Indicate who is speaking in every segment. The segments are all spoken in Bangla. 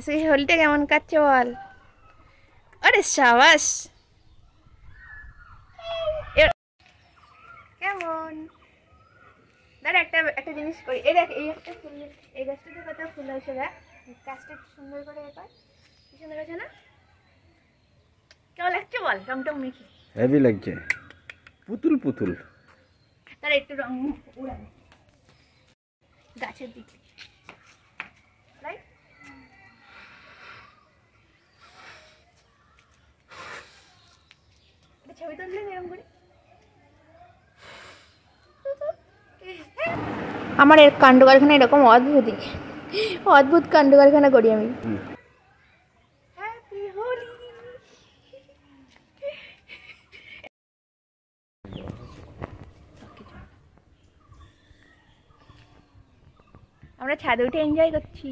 Speaker 1: সেই হোলিটা কেমন কাটছে বল। আরে সাবাস। কেমন দাঁড়া, একটা একটা জিনিস করি। এই দেখ, এই একটা ফুল, এই গাছটাতে কত ফুল হয়েছে দেখ। গাছটা সুন্দর করে এবার কি সুন্দর হয়েছে না? কেমন লাগছে বল? রং টং মেখে
Speaker 2: হেভি লাগছে, পুতুল পুতুল।
Speaker 1: তার একটু রং উড়াবে গাছের দিকে, রাইট? ছবি তুললেন এরকম করে। আমার এর কাণ্ড কারখানা এরকম অদ্ভুতই, অদ্ভুত কাণ্ড কারখানা করি আমি। হ্যাপি হোলি। আমরা ছাদে উঠে এনজয় করছি।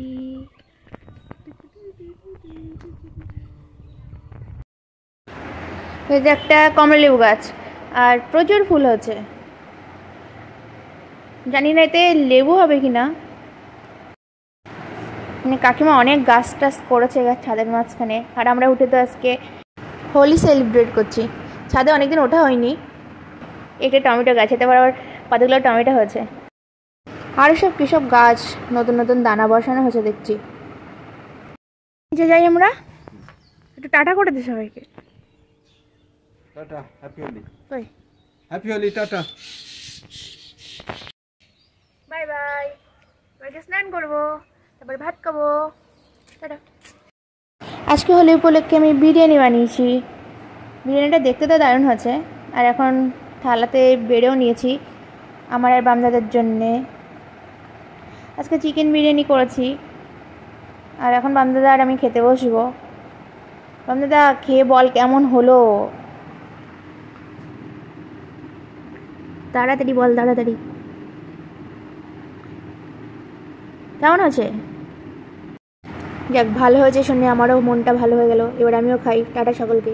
Speaker 1: এই যে একটা কমলালেবু গাছ, আর প্রচুর ফুল হচ্ছে। জানি না এতে লেবু হবে কিনা। মানে কাকিমা অনেক গাছ টাছ করেছে ছাদের মাঝখানে, আর আমরা উঠে তো আজকে হোলি সেলিব্রেট করছি। ছাদে অনেকদিন ওঠা হয়নি। একটা টমেটো গাছ, এতে আবার কতগুলো টমেটো হয়েছে। আর সব কৃষক গাছ নতুন নতুন দানা বসানো হয়েছে দেখছি। নিচে যাই আমরা, একটু টাটা করে দিই সবাইকে।
Speaker 2: Tata, happy Holi.
Speaker 1: কই
Speaker 2: happy Holi, tata,
Speaker 1: bye bye. এবারে স্নান করবো, তারপরে ভাত খাবো। টাটা। আজকে হোলি উপলক্ষে আমি বিরিয়ানি বানিয়েছি। বিরিয়ানিটা দেখতে তো দারুণ হয়েছে। আর এখন থালাতে বেড়েও নিয়েছি আমার আর বামদাদের জন্যে। আজকে চিকেন বিরিয়ানি করেছি, আর এখন বামদাদা আর আমি খেতে বসবো। বামদাদা খেয়ে বল কেমন হলো। তাড়াতাড়ি বল, তাড়াতাড়ি। কেমন হয়েছে? যাক, ভালো হয়েছে শুনে আমারও মনটা ভালো হয়ে গেল। এবার আমিও খাই। টাটা সকলকে।